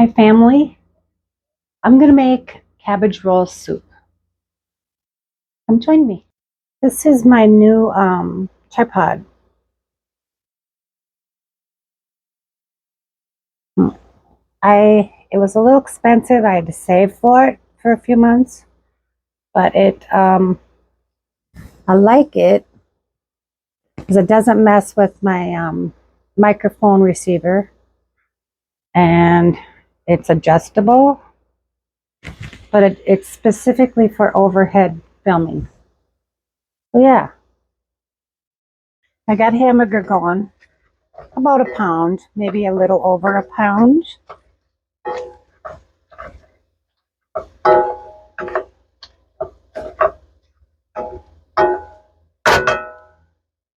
Hi family, I'm going to make cabbage roll soup. Come join me. This is my new tripod. It was a little expensive. I had to save for it for a few months, but I like it because it doesn't mess with my microphone receiver, and it's adjustable, but it's specifically for overhead filming. So yeah, I got hamburger going, about a pound, maybe a little over a pound.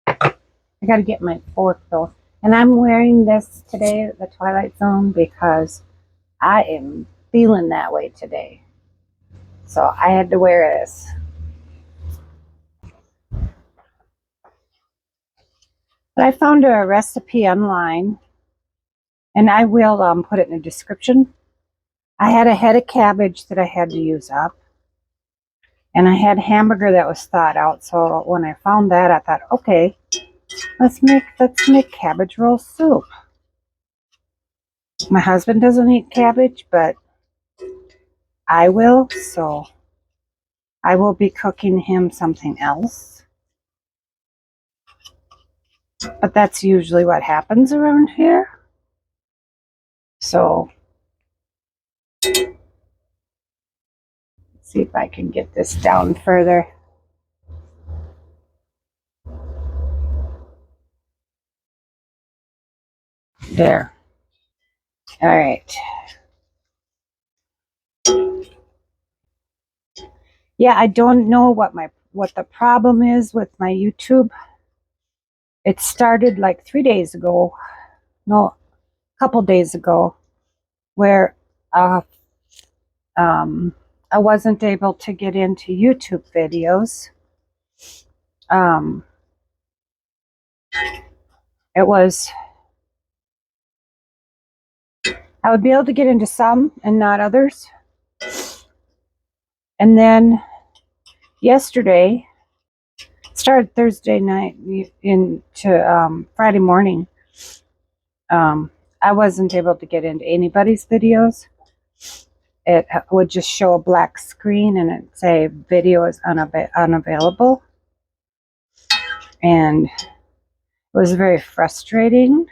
I got to get my fork though. And I'm wearing this today, the Twilight Zone, because I am feeling that way today. So I had to wear this. But I found a recipe online, and I will put it in the description. I had a head of cabbage that I had to use up, and I had hamburger that was thawed out. So when I found that, I thought, okay, let's make cabbage roll soup. My husband doesn't eat cabbage, but I will, so I will be cooking him something else. But that's usually what happens around here. So, let's see if I can get this down further. There. All right. Yeah, I don't know what the problem is with my YouTube. It started like 3 days ago. No, a couple days ago, where I wasn't able to get into YouTube videos. It was, I would be able to get into some and not others. And then yesterday, started Thursday night into Friday morning, I wasn't able to get into anybody's videos. It would just show a black screen and it'd say video is unavailable. And it was very frustrating.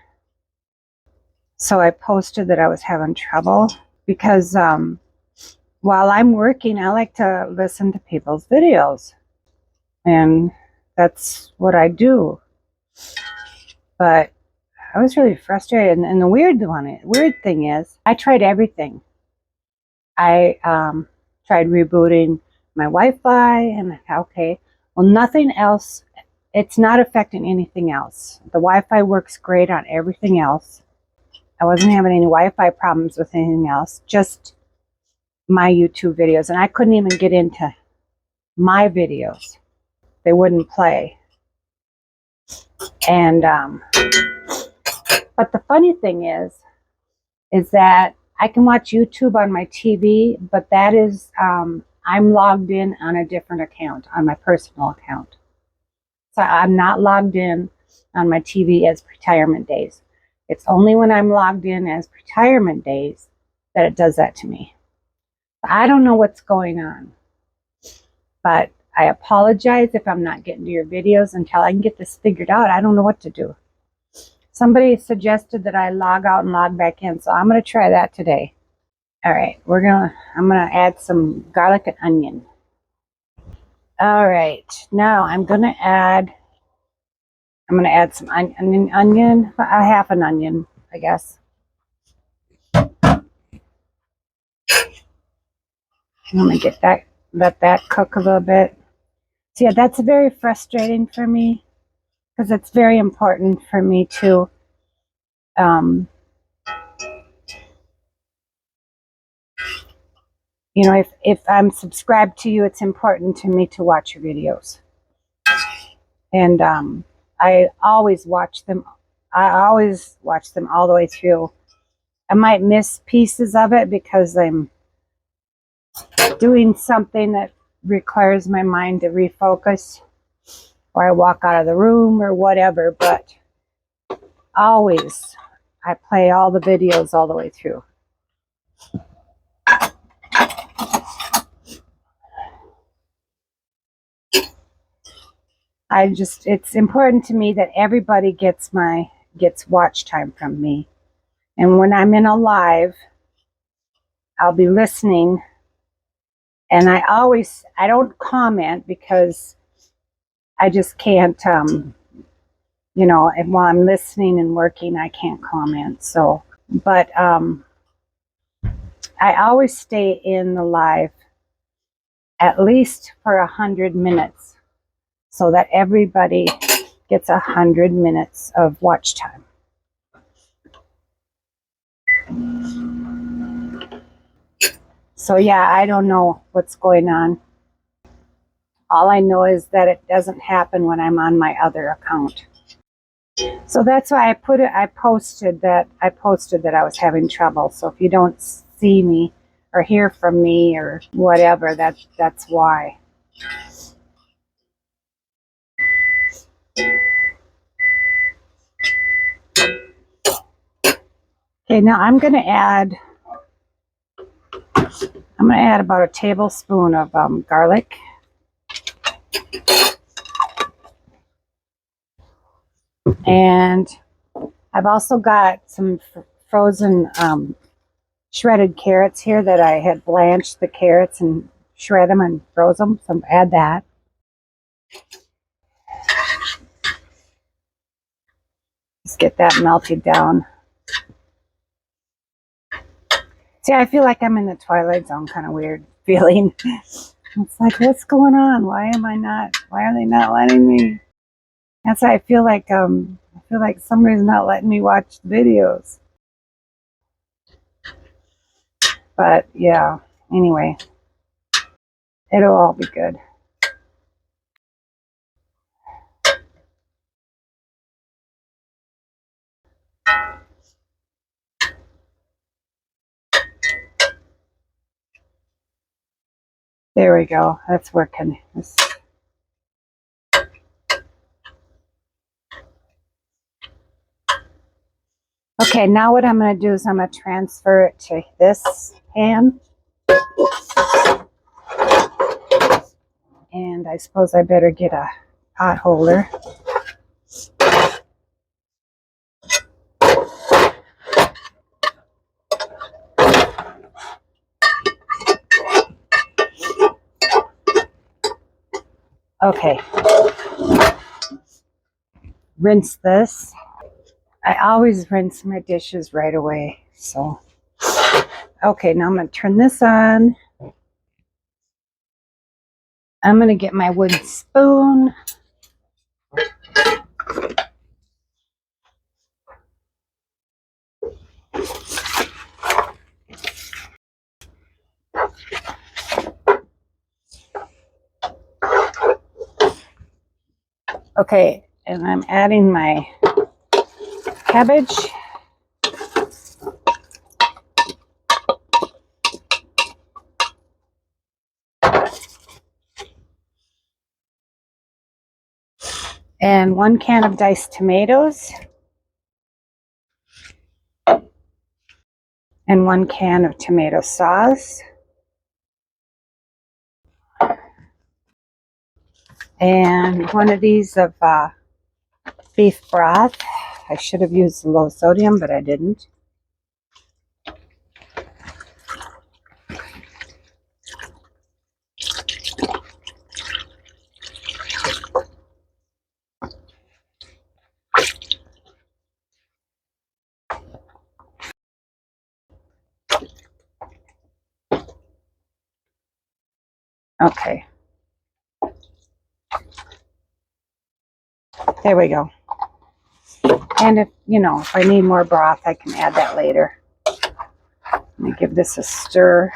So I posted that I was having trouble because while I'm working, I like to listen to people's videos. And that's what I do. But I was really frustrated. And the weird thing is, I tried everything. I tried rebooting my Wi-Fi, and okay, well, nothing else. It's not affecting anything else. The Wi-Fi works great on everything else. I wasn't having any Wi-Fi problems with anything else, just my YouTube videos. And I couldn't even get into my videos. They wouldn't play. And but the funny thing is that I can watch YouTube on my TV, but that is I'm logged in on a different account, on my personal account. So I'm not logged in on my TV as retirement days. It's only when I'm logged in as retirement days that it does that to me. I don't know what's going on, but I apologize if I'm not getting to your videos until I can get this figured out. I don't know what to do. Somebody suggested that I log out and log back in, so I'm going to try that today. All right, I'm going to add some garlic and onion. All right, now I'm going to add some onion, a half an onion, I guess. I'm going to let that cook a little bit. So yeah, that's very frustrating for me because it's very important for me to you know, if I'm subscribed to you, it's important to me to watch your videos. And I always watch them. I always watch them all the way through. I might miss pieces of it because I'm doing something that requires my mind to refocus, or I walk out of the room or whatever, but always I play all the videos all the way through. It's important to me that everybody gets watch time from me. And when I'm in a live, I'll be listening, and I don't comment because I just can't, and while I'm listening and working, I can't comment. So, but I always stay in the live at least for 100 minutes so that everybody gets 100 minutes of watch time. So yeah, I don't know what's going on. All I know is that it doesn't happen when I'm on my other account. So that's why I posted that I was having trouble. So if you don't see me or hear from me or whatever, that's why. Okay, now I'm going to add about a tablespoon of garlic. And I've also got some frozen shredded carrots here that I had blanched the carrots and shred them and froze them. So add that. Just get that melted down. See, I feel like I'm in the Twilight Zone, kind of weird feeling. It's like, what's going on? Why are they not letting me? That's why I feel like somebody's not letting me watch the videos. But yeah, anyway, it'll all be good. There we go. That's working. Okay, now what I'm going to do is I'm going to transfer it to this pan. And I suppose I better get a pot holder. Okay. Rinse this. I always rinse my dishes right away. So, okay, now I'm going to turn this on. I'm going to get my wooden spoon. Okay, and I'm adding my cabbage. And 1 can of diced tomatoes. And 1 can of tomato sauce. And 1 of these of beef broth. I should have used the low sodium, but I didn't. Okay. There we go. And if I need more broth, I can add that later. Let me give this a stir.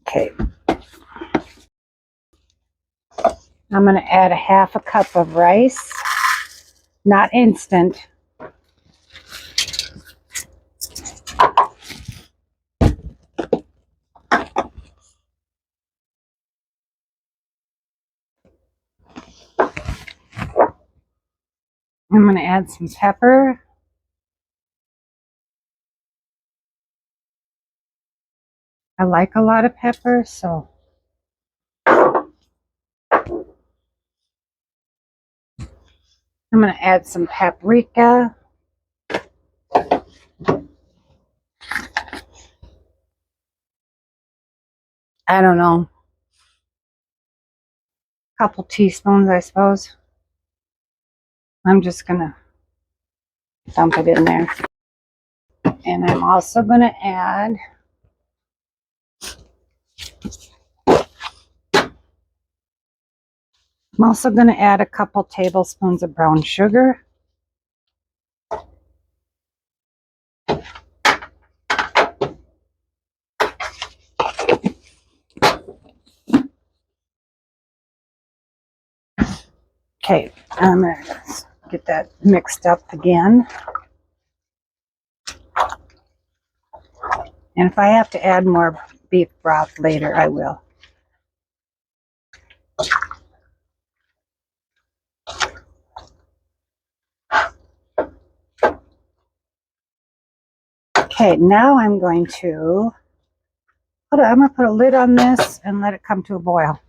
Okay. I'm going to add a half a cup of rice, not instant. I'm going to add some pepper. I like a lot of pepper, so I'm going to add some paprika. I don't know, a couple teaspoons, I suppose. I'm just going to dump it in there. And I'm also going to add a couple tablespoons of brown sugar. Okay, I'm going to get that mixed up again. And if I have to add more beef broth later, I will. Okay, now I'm going to put a lid on this and let it come to a boil.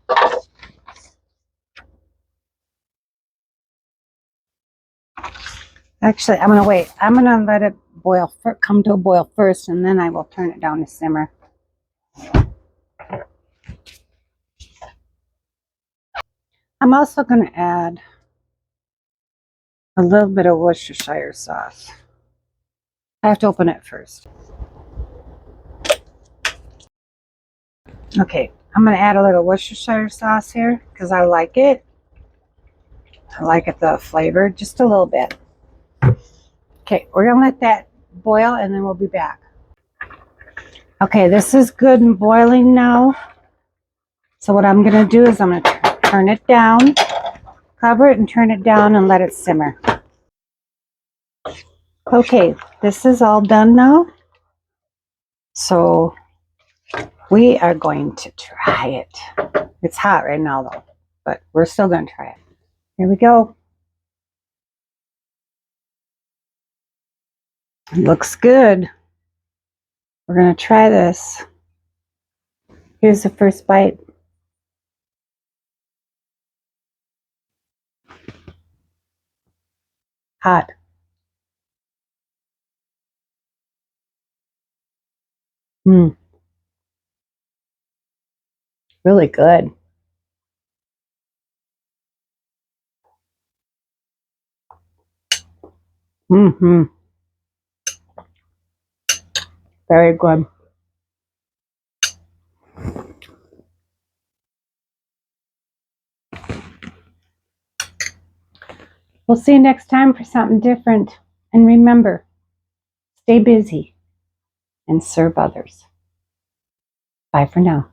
Actually, I'm going to wait. I'm going to let it come to a boil first, and then I will turn it down to simmer. I'm also going to add a little bit of Worcestershire sauce. I have to open it first. Okay, I'm going to add a little Worcestershire sauce here because I like it. I like it, the flavor, just a little bit. Okay, we're going to let that boil and then we'll be back. Okay, this is good and boiling now. So what I'm going to do is I'm going to turn it down, cover it and turn it down and let it simmer. Okay, this is all done now. So we are going to try it. It's hot right now though, but we're still going to try it. Here we go. It looks good. We're going to try this. Here's the first bite. Hot. Really good. Very good. We'll see you next time for something different. And remember, stay busy and serve others. Bye for now.